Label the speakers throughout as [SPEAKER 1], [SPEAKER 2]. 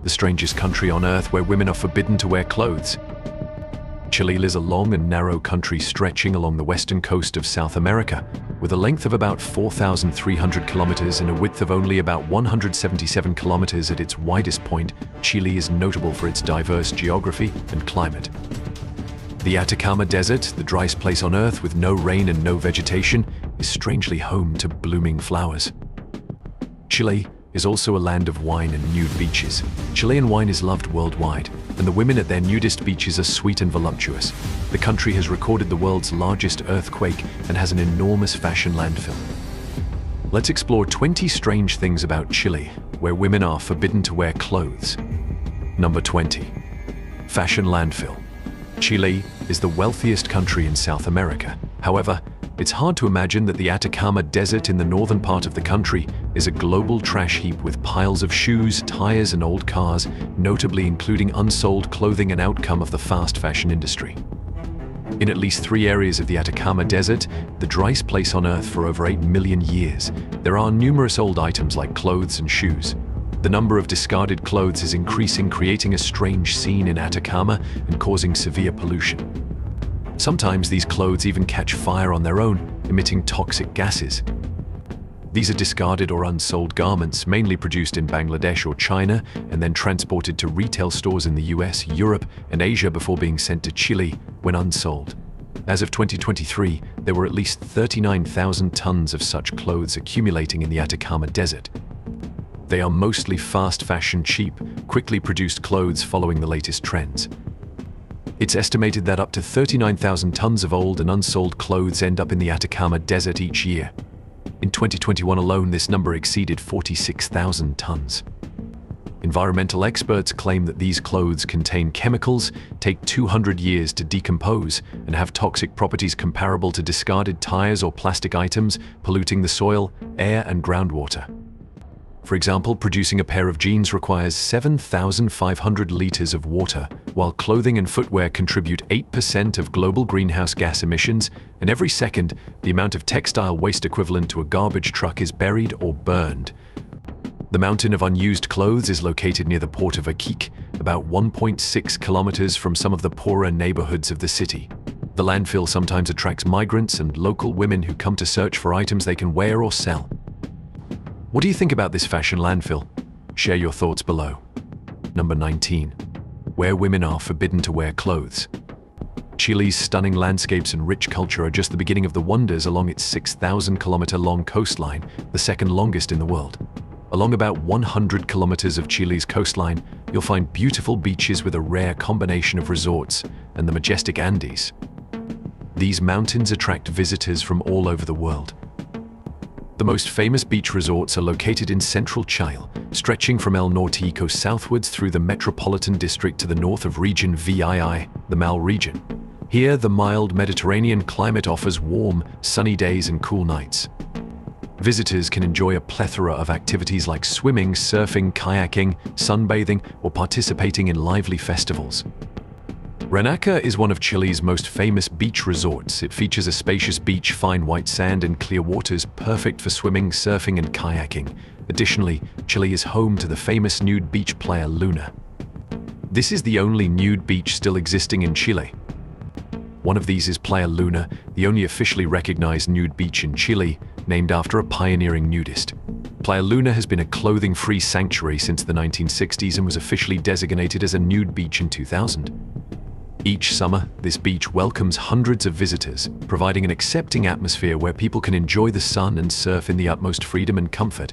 [SPEAKER 1] the strangest country on earth where women are forbidden to wear clothes. Chile is a long and narrow country stretching along the western coast of South America, with a length of about 4,300 kilometers and a width of only about 177 kilometers at its widest point. Chile is notable for its diverse geography and climate. The Atacama Desert, the driest place on Earth with no rain and no vegetation, is strangely home to blooming flowers. Chile is also a land of wine and nude beaches. Chilean wine is loved worldwide, and the women at their nudist beaches are sweet and voluptuous. The country has recorded the world's largest earthquake and has an enormous fashion landfill. Let's explore 20 strange things about Chile, where women are forbidden to wear clothes. Number 20. Fashion landfill. Chile is the wealthiest country in South America. However, it's hard to imagine that the Atacama Desert in the northern part of the country is a global trash heap with piles of shoes, tires, and old cars, notably including unsold clothing, an outcome of the fast fashion industry. In at least 3 areas of the Atacama Desert, the driest place on Earth for over 8 million years, there are numerous old items like clothes and shoes. The number of discarded clothes is increasing, creating a strange scene in Atacama and causing severe pollution. Sometimes these clothes even catch fire on their own, emitting toxic gases. These are discarded or unsold garments, mainly produced in Bangladesh or China, and then transported to retail stores in the US, Europe, and Asia before being sent to Chile when unsold. As of 2023, there were at least 39,000 tons of such clothes accumulating in the Atacama Desert. They are mostly fast fashion, cheap, quickly produced clothes following the latest trends. It's estimated that up to 39,000 tons of old and unsold clothes end up in the Atacama Desert each year. In 2021 alone, this number exceeded 46,000 tons. Environmental experts claim that these clothes contain chemicals, take 200 years to decompose, and have toxic properties comparable to discarded tires or plastic items, polluting the soil, air, and groundwater. For example, producing a pair of jeans requires 7,500 liters of water, while clothing and footwear contribute 8% of global greenhouse gas emissions, and every second, the amount of textile waste equivalent to a garbage truck is buried or burned. The mountain of unused clothes is located near the port of Iquique, about 1.6 kilometers from some of the poorer neighborhoods of the city. The landfill sometimes attracts migrants and local women who come to search for items they can wear or sell. What do you think about this fashion landfill? Share your thoughts below. Number 19. Where women are forbidden to wear clothes. Chile's stunning landscapes and rich culture are just the beginning of the wonders along its 6,000-kilometer-long coastline, the second longest in the world. Along about 100 kilometers of Chile's coastline, you'll find beautiful beaches with a rare combination of resorts and the majestic Andes. These mountains attract visitors from all over the world. The most famous beach resorts are located in central Chile, stretching from El Nortico southwards through the metropolitan district to the north of Region VII, the Mal region. Here, the mild Mediterranean climate offers warm, sunny days and cool nights. Visitors can enjoy a plethora of activities like swimming, surfing, kayaking, sunbathing, or participating in lively festivals. Renaca is one of Chile's most famous beach resorts. It features a spacious beach, fine white sand, and clear waters, perfect for swimming, surfing, and kayaking. Additionally, Chile is home to the famous nude beach Playa Luna. This is the only nude beach still existing in Chile. One of these is Playa Luna, the only officially recognized nude beach in Chile, named after a pioneering nudist. Playa Luna has been a clothing-free sanctuary since the 1960s and was officially designated as a nude beach in 2000. Each summer, this beach welcomes hundreds of visitors, providing an accepting atmosphere where people can enjoy the sun and surf in the utmost freedom and comfort.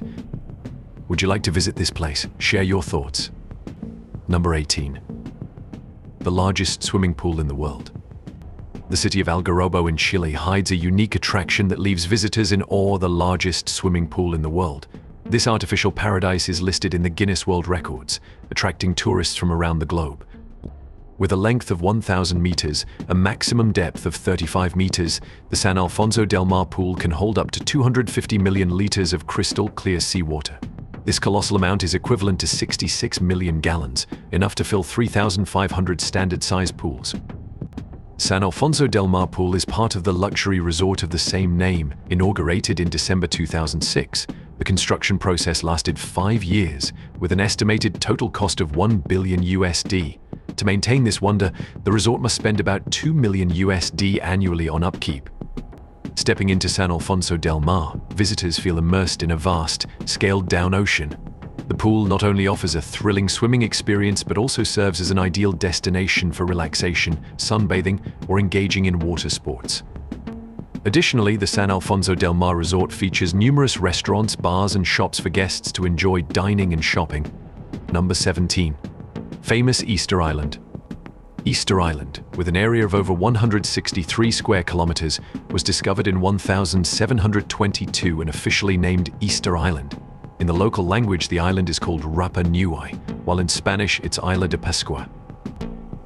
[SPEAKER 1] Would you like to visit this place? Share your thoughts. Number 18. The largest swimming pool in the world. The city of Algarrobo in Chile hides a unique attraction that leaves visitors in awe: the largest swimming pool in the world. This artificial paradise is listed in the Guinness World Records, attracting tourists from around the globe. With a length of 1,000 meters, a maximum depth of 35 meters, the San Alfonso del Mar pool can hold up to 250 million liters of crystal clear seawater. This colossal amount is equivalent to 66 million gallons, enough to fill 3,500 standard-sized pools. San Alfonso del Mar pool is part of the luxury resort of the same name, inaugurated in December 2006. The construction process lasted 5 years, with an estimated total cost of $1 billion USD. To maintain this wonder, the resort must spend about $2 million USD annually on upkeep. Stepping into San Alfonso del Mar, visitors feel immersed in a vast, scaled-down ocean. The pool not only offers a thrilling swimming experience but also serves as an ideal destination for relaxation, sunbathing, or engaging in water sports. Additionally, the San Alfonso del Mar resort features numerous restaurants, bars, and shops for guests to enjoy dining and shopping. Number 17. Famous Easter Island. Easter Island, with an area of over 163 square kilometers, was discovered in 1722 and officially named Easter Island. In the local language, the island is called Rapa Nui, while in Spanish it's Isla de Pascua.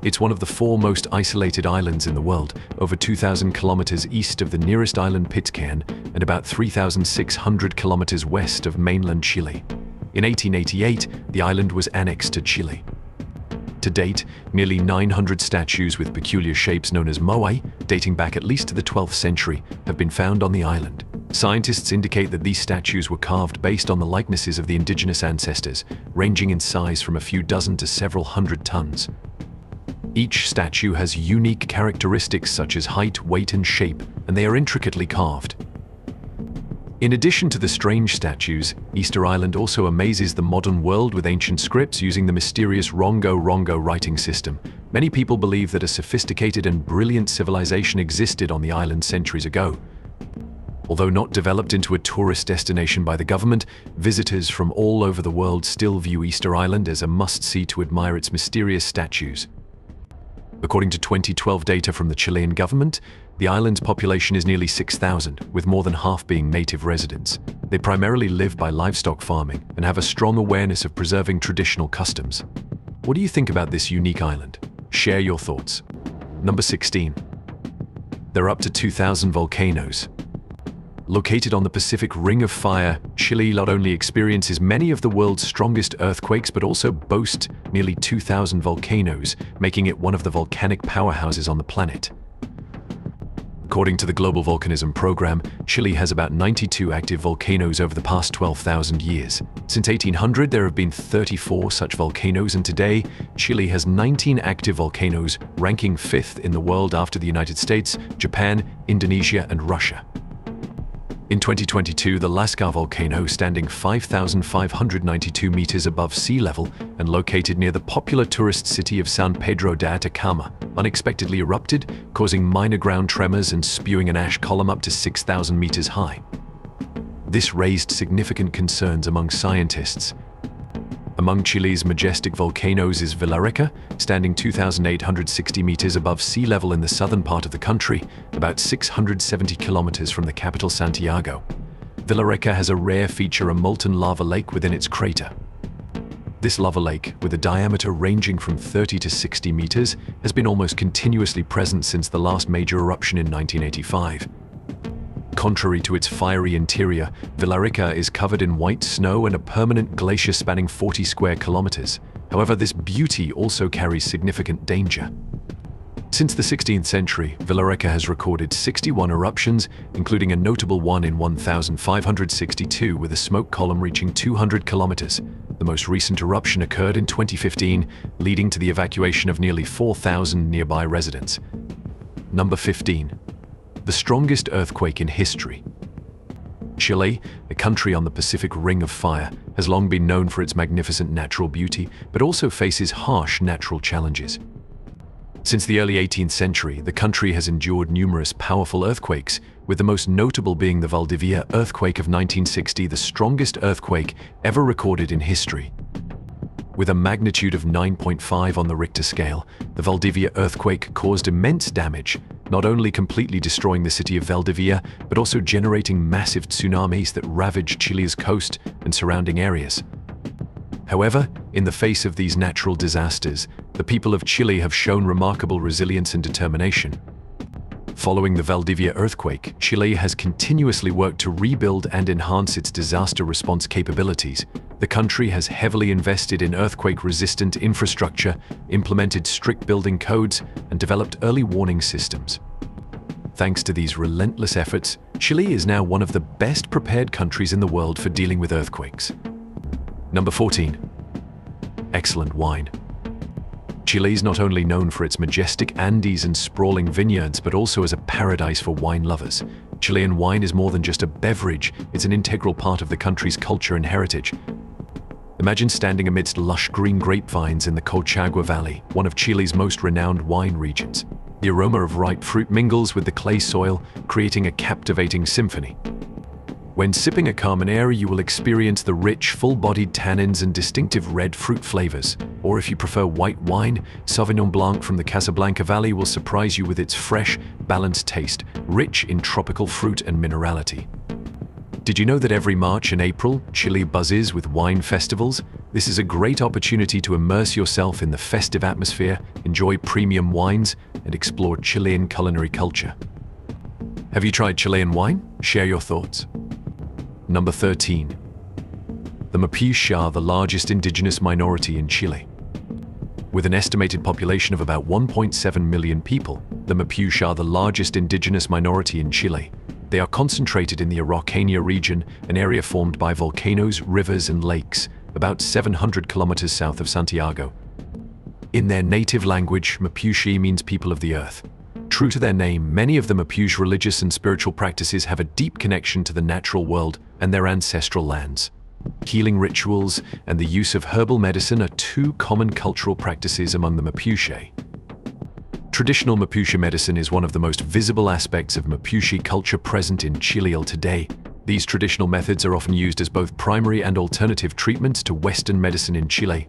[SPEAKER 1] It's one of the 4 most isolated islands in the world, over 2,000 kilometers east of the nearest island Pitcairn and about 3,600 kilometers west of mainland Chile. In 1888, the island was annexed to Chile. To date, nearly 900 statues with peculiar shapes known as moai, dating back at least to the 12th century, have been found on the island. Scientists indicate that these statues were carved based on the likenesses of the indigenous ancestors, ranging in size from a few dozen to several hundred tons. Each statue has unique characteristics such as height, weight, and shape, and they are intricately carved. In addition to the strange statues, Easter Island also amazes the modern world with ancient scripts using the mysterious Rongo writing system. Many people believe that a sophisticated and brilliant civilization existed on the island centuries ago. Although not developed into a tourist destination by the government, visitors from all over the world still view Easter Island as a must-see to admire its mysterious statues. According to 2012 data from the Chilean government, the island's population is nearly 6,000, with more than half being native residents. They primarily live by livestock farming and have a strong awareness of preserving traditional customs. What do you think about this unique island? Share your thoughts. Number 16. There are up to 2,000 volcanoes. Located on the Pacific Ring of Fire, Chile not only experiences many of the world's strongest earthquakes but also boasts nearly 2,000 volcanoes, making it one of the volcanic powerhouses on the planet. According to the Global Volcanism Program, Chile has about 92 active volcanoes over the past 12,000 years. Since 1800, there have been 34 such volcanoes, and today, Chile has 19 active volcanoes, ranking 5th in the world after the United States, Japan, Indonesia, and Russia. In 2022, the Lascar volcano, standing 5,592 meters above sea level and located near the popular tourist city of San Pedro de Atacama, unexpectedly erupted, causing minor ground tremors and spewing an ash column up to 6,000 meters high. This raised significant concerns among scientists. Among Chile's majestic volcanoes is Villarrica, standing 2,860 meters above sea level in the southern part of the country, about 670 kilometers from the capital Santiago. Villarrica has a rare feature, a molten lava lake within its crater. This lava lake, with a diameter ranging from 30 to 60 meters, has been almost continuously present since the last major eruption in 1985. Contrary to its fiery interior, Villarrica is covered in white snow and a permanent glacier spanning 40 square kilometers. However, this beauty also carries significant danger. Since the 16th century, Villarrica has recorded 61 eruptions, including a notable one in 1562 with a smoke column reaching 200 kilometers. The most recent eruption occurred in 2015, leading to the evacuation of nearly 4,000 nearby residents. Number 15. The strongest earthquake in history. Chile, a country on the Pacific Ring of Fire, has long been known for its magnificent natural beauty, but also faces harsh natural challenges. Since the early 18th century, the country has endured numerous powerful earthquakes, with the most notable being the Valdivia earthquake of 1960, the strongest earthquake ever recorded in history. With a magnitude of 9.5 on the Richter scale, the Valdivia earthquake caused immense damage, not only completely destroying the city of Valdivia, but also generating massive tsunamis that ravaged Chile's coast and surrounding areas. However, in the face of these natural disasters, the people of Chile have shown remarkable resilience and determination. Following the Valdivia earthquake, Chile has continuously worked to rebuild and enhance its disaster response capabilities. The country has heavily invested in earthquake-resistant infrastructure, implemented strict building codes, and developed early warning systems. Thanks to these relentless efforts, Chile is now one of the best prepared countries in the world for dealing with earthquakes. Number 14. Excellent wine. Chile is not only known for its majestic Andes and sprawling vineyards, but also as a paradise for wine lovers. Chilean wine is more than just a beverage, it's an integral part of the country's culture and heritage. Imagine standing amidst lush green grapevines in the Colchagua Valley, one of Chile's most renowned wine regions. The aroma of ripe fruit mingles with the clay soil, creating a captivating symphony. When sipping a Carmenere, you will experience the rich, full-bodied tannins and distinctive red fruit flavors. Or if you prefer white wine, Sauvignon Blanc from the Casablanca Valley will surprise you with its fresh, balanced taste, rich in tropical fruit and minerality. Did you know that every March and April, Chile buzzes with wine festivals? This is a great opportunity to immerse yourself in the festive atmosphere, enjoy premium wines, and explore Chilean culinary culture. Have you tried Chilean wine? Share your thoughts. Number 13. The Mapuche are the largest indigenous minority in Chile. With an estimated population of about 1.7 million people, the Mapuche are the largest indigenous minority in Chile. They are concentrated in the Araucania region, an area formed by volcanoes, rivers, and lakes, about 700 kilometers south of Santiago. In their native language, Mapuche means people of the earth. True to their name, many of the Mapuche religious and spiritual practices have a deep connection to the natural world and their ancestral lands. Healing rituals and the use of herbal medicine are two common cultural practices among the Mapuche. Traditional Mapuche medicine is one of the most visible aspects of Mapuche culture present in Chile today. These traditional methods are often used as both primary and alternative treatments to Western medicine in Chile.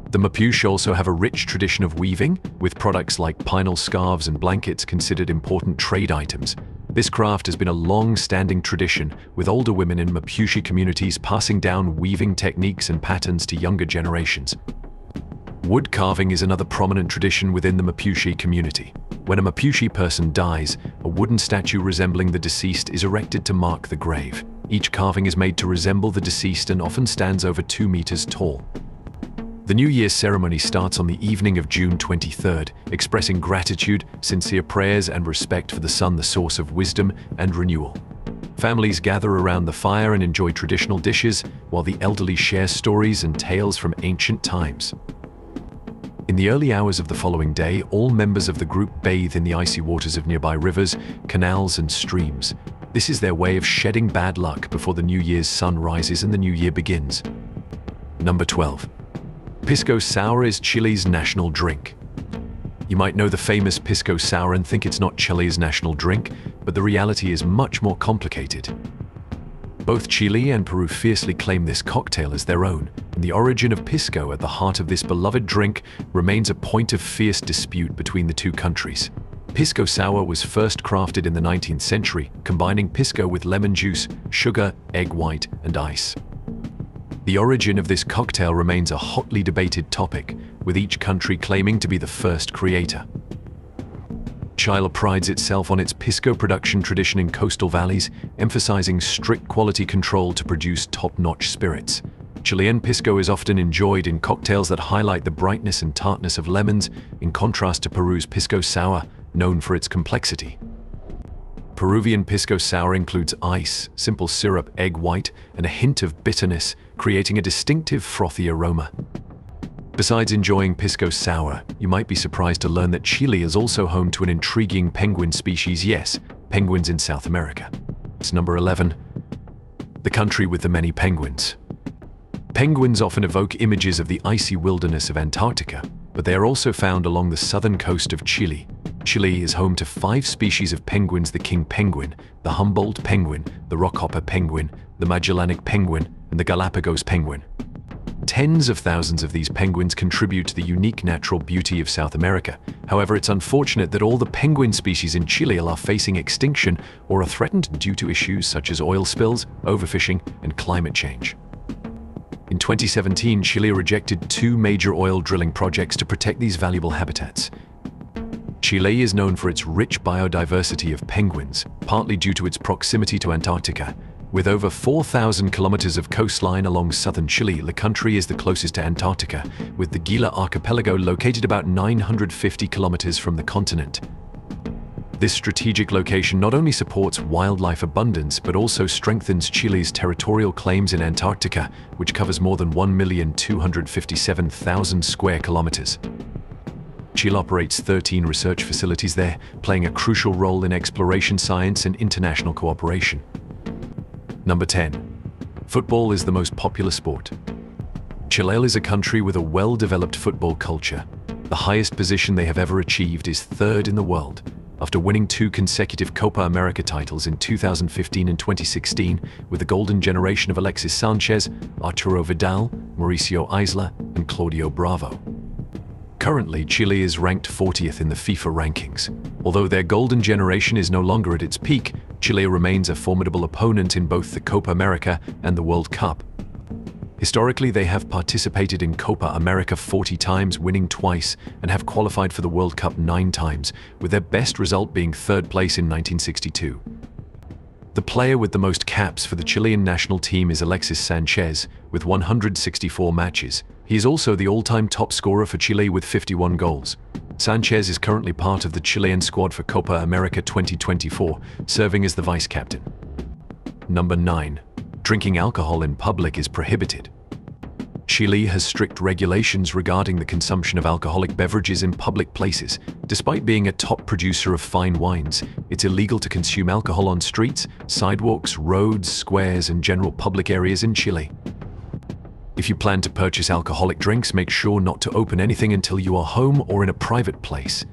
[SPEAKER 1] The Mapuche also have a rich tradition of weaving, with products like pinal scarves and blankets considered important trade items. This craft has been a long-standing tradition, with older women in Mapuche communities passing down weaving techniques and patterns to younger generations. Wood carving is another prominent tradition within the Mapuche community. When a Mapuche person dies, a wooden statue resembling the deceased is erected to mark the grave. Each carving is made to resemble the deceased and often stands over 2 meters tall. The New Year's ceremony starts on the evening of June 23rd, expressing gratitude, sincere prayers, and respect for the sun, the source of wisdom and renewal. Families gather around the fire and enjoy traditional dishes, while the elderly share stories and tales from ancient times. In the early hours of the following day, all members of the group bathe in the icy waters of nearby rivers, canals, and streams. This is their way of shedding bad luck before the New Year's sun rises and the new year begins. Number 12. Pisco Sour is Chile's national drink. You might know the famous Pisco Sour and think it's not Chile's national drink, but the reality is much more complicated. Both Chile and Peru fiercely claim this cocktail as their own, and the origin of Pisco at the heart of this beloved drink remains a point of fierce dispute between the two countries. Pisco Sour was first crafted in the 19th century, combining Pisco with lemon juice, sugar, egg white, and ice. The origin of this cocktail remains a hotly debated topic, with each country claiming to be the first creator. Chile prides itself on its Pisco production tradition in coastal valleys, emphasizing strict quality control to produce top-notch spirits. Chilean Pisco is often enjoyed in cocktails that highlight the brightness and tartness of lemons, in contrast to Peru's Pisco Sour, known for its complexity. Peruvian Pisco Sour includes ice, simple syrup, egg white, and a hint of bitterness, creating a distinctive frothy aroma. Besides enjoying Pisco Sour, you might be surprised to learn that Chile is also home to an intriguing penguin species. Yes, penguins in South America. It's number 11. The country with the many penguins. Penguins often evoke images of the icy wilderness of Antarctica, but they are also found along the southern coast of Chile. Chile is home to 5 species of penguins: the king penguin, the Humboldt penguin, the rockhopper penguin, the Magellanic penguin, and the Galapagos penguin. Tens of thousands of these penguins contribute to the unique natural beauty of South America. However, it's unfortunate that all the penguin species in Chile are facing extinction or are threatened due to issues such as oil spills, overfishing, and climate change. In 2017, Chile rejected 2 major oil drilling projects to protect these valuable habitats. Chile is known for its rich biodiversity of penguins, partly due to its proximity to Antarctica. With over 4,000 kilometers of coastline along southern Chile, the country is the closest to Antarctica, with the Gila archipelago located about 950 kilometers from the continent. This strategic location not only supports wildlife abundance but also strengthens Chile's territorial claims in Antarctica, which covers more than 1,257,000 square kilometers. Chile operates 13 research facilities there, playing a crucial role in exploration science and international cooperation. Number 10. Football is the most popular sport. Chile is a country with a well-developed football culture. The highest position they have ever achieved is third in the world, after winning 2 consecutive Copa America titles in 2015 and 2016 with the golden generation of Alexis Sanchez, Arturo Vidal, Mauricio Isla, and Claudio Bravo. Currently, Chile is ranked 40th in the FIFA rankings. Although their golden generation is no longer at its peak, Chile remains a formidable opponent in both the Copa America and the World Cup. Historically, they have participated in Copa America 40 times, winning twice, and have qualified for the World Cup 9 times, with their best result being third place in 1962. The player with the most caps for the Chilean national team is Alexis Sanchez, with 164 matches. He is also the all-time top scorer for Chile with 51 goals. Sanchez is currently part of the Chilean squad for Copa America 2024, serving as the vice-captain. Number 9. Drinking alcohol in public is prohibited. Chile has strict regulations regarding the consumption of alcoholic beverages in public places. Despite being a top producer of fine wines, it's illegal to consume alcohol on streets, sidewalks, roads, squares, and general public areas in Chile. If you plan to purchase alcoholic drinks, make sure not to open anything until you are home or in a private place.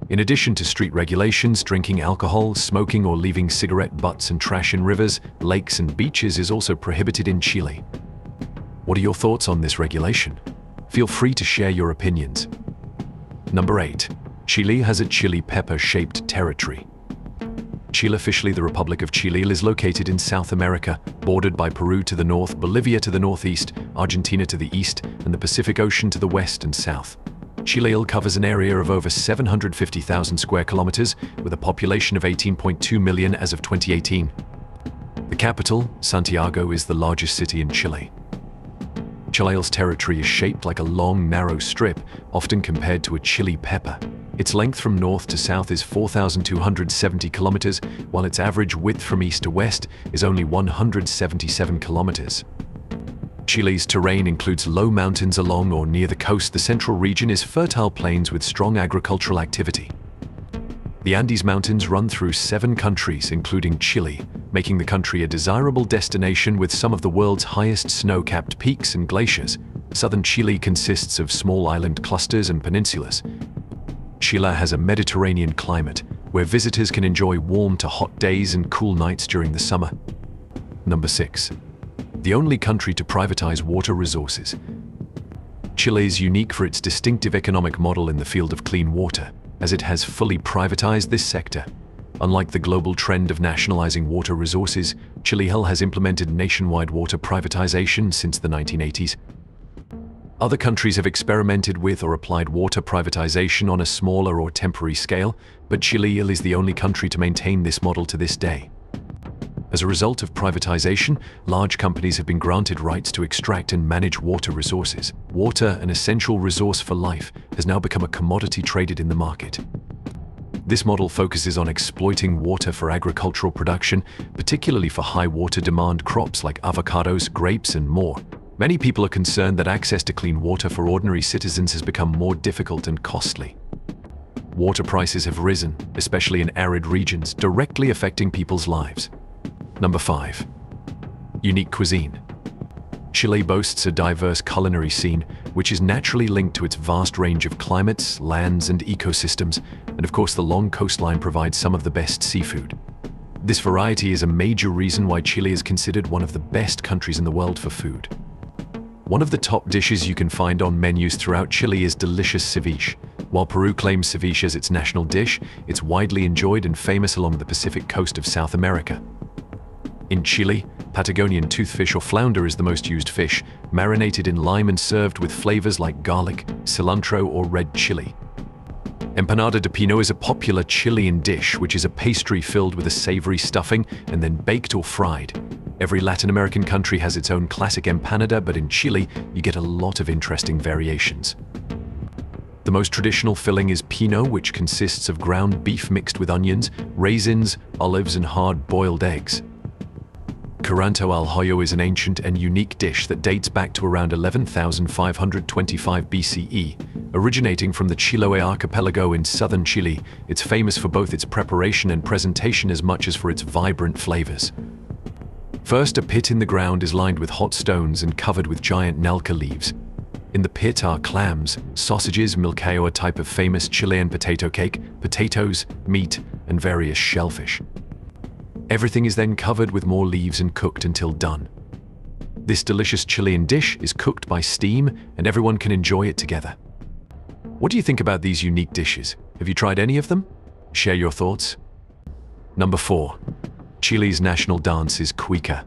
[SPEAKER 1] In addition to street regulations, drinking alcohol, smoking, or leaving cigarette butts and trash in rivers, lakes, and beaches is also prohibited in Chile. What are your thoughts on this regulation? Feel free to share your opinions. Number 8. Chile has a chili pepper-shaped territory. Chile, officially the Republic of Chile, is located in South America, bordered by Peru to the north, Bolivia to the northeast, Argentina to the east, and the Pacific Ocean to the west and south. Chile covers an area of over 750,000 square kilometers, with a population of 18.2 million as of 2018. The capital, Santiago, is the largest city in Chile. Chile's territory is shaped like a long, narrow strip, often compared to a chili pepper. Its length from north to south is 4,270 kilometers, while its average width from east to west is only 177 kilometers. Chile's terrain includes low mountains along or near the coast. The central region is fertile plains with strong agricultural activity. The Andes Mountains run through 7 countries, including Chile, making the country a desirable destination with some of the world's highest snow-capped peaks and glaciers. Southern Chile consists of small island clusters and peninsulas. Chile has a Mediterranean climate, where visitors can enjoy warm to hot days and cool nights during the summer. Number 6. The only country to privatize water resources. Chile is unique for its distinctive economic model in the field of clean water, as it has fully privatized this sector. Unlike the global trend of nationalizing water resources, Chile has implemented nationwide water privatization since the 1980s. Other countries have experimented with or applied water privatization on a smaller or temporary scale, but Chile is the only country to maintain this model to this day. As a result of privatization, large companies have been granted rights to extract and manage water resources. Water, an essential resource for life, has now become a commodity traded in the market. This model focuses on exploiting water for agricultural production, particularly for high water demand crops like avocados, grapes, and more. Many people are concerned that access to clean water for ordinary citizens has become more difficult and costly. Water prices have risen, especially in arid regions, directly affecting people's lives. Number 5. Unique cuisine. Chile boasts a diverse culinary scene, which is naturally linked to its vast range of climates, lands, and ecosystems, and of course the long coastline provides some of the best seafood. This variety is a major reason why Chile is considered one of the best countries in the world for food. One of the top dishes you can find on menus throughout Chile is delicious ceviche. While Peru claims ceviche as its national dish, it's widely enjoyed and famous along the Pacific coast of South America. In Chile, Patagonian toothfish or flounder is the most used fish, marinated in lime and served with flavors like garlic, cilantro, or red chili. Empanada de pino is a popular Chilean dish, which is a pastry filled with a savory stuffing and then baked or fried. Every Latin American country has its own classic empanada, but in Chile, you get a lot of interesting variations. The most traditional filling is pino, which consists of ground beef mixed with onions, raisins, olives, and hard-boiled eggs. Curanto al Hoyo is an ancient and unique dish that dates back to around 11,525 BCE. Originating from the Chiloé archipelago in southern Chile, it's famous for both its preparation and presentation as much as for its vibrant flavors. First, a pit in the ground is lined with hot stones and covered with giant nelca leaves. In the pit are clams, sausages, milcayo, a type of famous Chilean potato cake, potatoes, meat, and various shellfish. Everything is then covered with more leaves and cooked until done. This delicious Chilean dish is cooked by steam, and everyone can enjoy it together. What do you think about these unique dishes? Have you tried any of them? Share your thoughts. Number 4. Chile's national dance is cuica.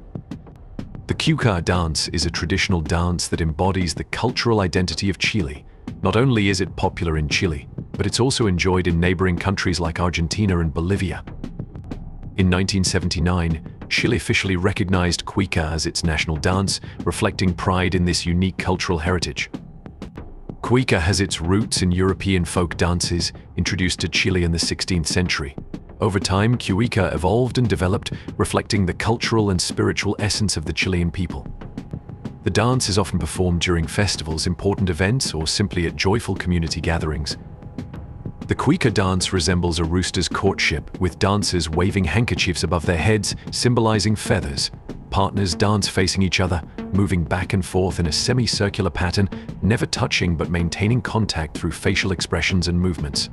[SPEAKER 1] The cuica dance is a traditional dance that embodies the cultural identity of Chile. Not only is it popular in Chile, but it's also enjoyed in neighboring countries like Argentina and Bolivia. In 1979, Chile officially recognized cuica as its national dance, reflecting pride in this unique cultural heritage. Cuica has its roots in European folk dances, introduced to Chile in the 16th century. Over time, cuica evolved and developed, reflecting the cultural and spiritual essence of the Chilean people. The dance is often performed during festivals, important events, or simply at joyful community gatherings. The cuica dance resembles a rooster's courtship, with dancers waving handkerchiefs above their heads, symbolizing feathers. Partners dance facing each other, moving back and forth in a semicircular pattern, never touching but maintaining contact through facial expressions and movements.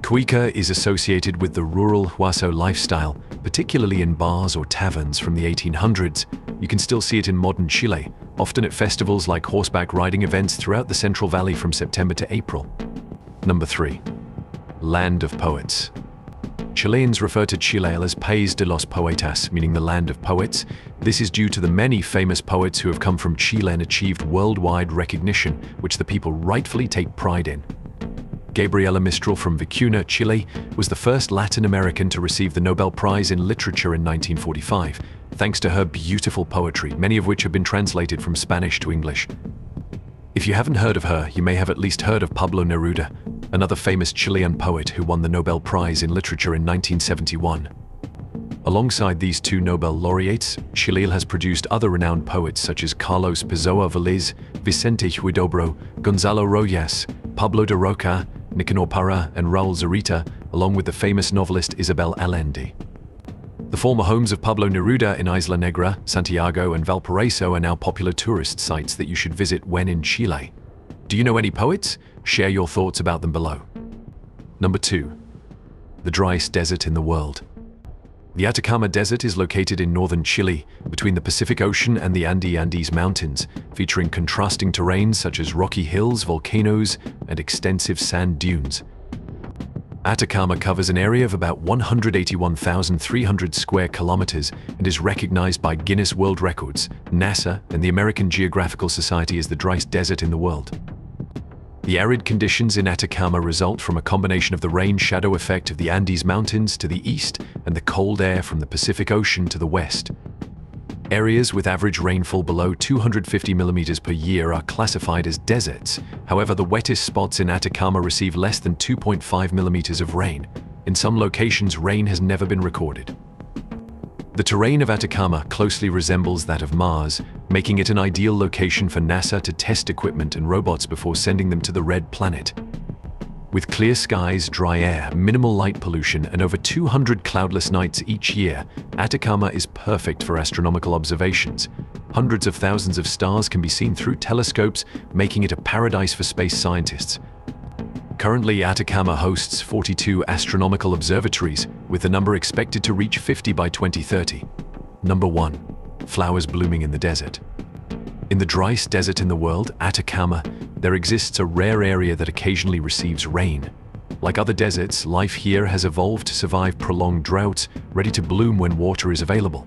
[SPEAKER 1] Cuica is associated with the rural Huaso lifestyle, particularly in bars or taverns from the 1800s. You can still see it in modern Chile, often at festivals like horseback riding events throughout the Central Valley from September to April. Number 3. Land of Poets. Chileans refer to Chile as País de los Poetas, meaning the land of poets. This is due to the many famous poets who have come from Chile and achieved worldwide recognition, which the people rightfully take pride in. Gabriela Mistral from Vicuña, Chile, was the first Latin American to receive the Nobel Prize in Literature in 1945, thanks to her beautiful poetry, many of which have been translated from Spanish to English. If you haven't heard of her, you may have at least heard of Pablo Neruda, another famous Chilean poet who won the Nobel Prize in Literature in 1971. Alongside these two Nobel laureates, Chile has produced other renowned poets such as Carlos Pessoa Vélez, Vicente Huidobro, Gonzalo Rojas, Pablo de Roca, Nicanor Parra, and Raúl Zurita, along with the famous novelist Isabel Allende. The former homes of Pablo Neruda in Isla Negra, Santiago, and Valparaiso are now popular tourist sites that you should visit when in Chile. Do you know any poets? Share your thoughts about them below. Number 2. The driest desert in the world. The Atacama Desert is located in northern Chile, between the Pacific Ocean and the Andes Mountains, featuring contrasting terrains such as rocky hills, volcanoes, and extensive sand dunes. Atacama covers an area of about 181,300 square kilometers and is recognized by Guinness World Records, NASA, and the American Geographical Society as the driest desert in the world. The arid conditions in Atacama result from a combination of the rain-shadow effect of the Andes Mountains to the east and the cold air from the Pacific Ocean to the west. Areas with average rainfall below 250 millimeters per year are classified as deserts. However, the wettest spots in Atacama receive less than 2.5 millimeters of rain. In some locations, rain has never been recorded. The terrain of Atacama closely resembles that of Mars, making it an ideal location for NASA to test equipment and robots before sending them to the Red Planet. With clear skies, dry air, minimal light pollution, and over 200 cloudless nights each year, Atacama is perfect for astronomical observations. Hundreds of thousands of stars can be seen through telescopes, making it a paradise for space scientists. Currently, Atacama hosts 42 astronomical observatories, with the number expected to reach 50 by 2030. Number 1. Flowers blooming in the desert. In the driest desert in the world, Atacama, there exists a rare area that occasionally receives rain. Like other deserts, life here has evolved to survive prolonged droughts, ready to bloom when water is available.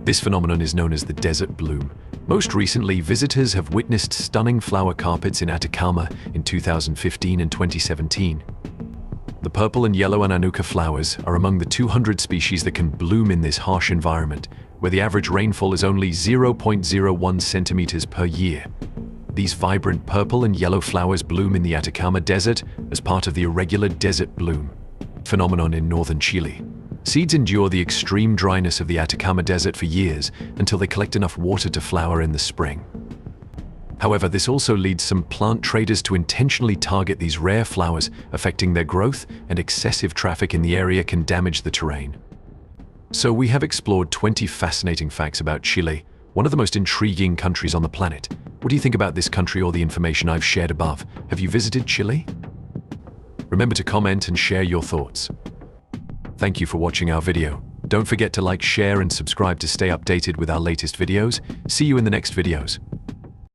[SPEAKER 1] This phenomenon is known as the desert bloom. Most recently, visitors have witnessed stunning flower carpets in Atacama in 2015 and 2017. The purple and yellow Ananuka flowers are among the 200 species that can bloom in this harsh environment, where the average rainfall is only 0.01 centimeters per year. These vibrant purple and yellow flowers bloom in the Atacama Desert as part of the irregular desert bloom phenomenon in northern Chile. Seeds endure the extreme dryness of the Atacama Desert for years until they collect enough water to flower in the spring. However, this also leads some plant traders to intentionally target these rare flowers, affecting their growth, and excessive traffic in the area can damage the terrain. So we have explored 20 fascinating facts about Chile, one of the most intriguing countries on the planet. What do you think about this country or the information I've shared above? Have you visited Chile? Remember to comment and share your thoughts. Thank you for watching our video. Don't forget to like, share, and subscribe to stay updated with our latest videos. See you in the next videos.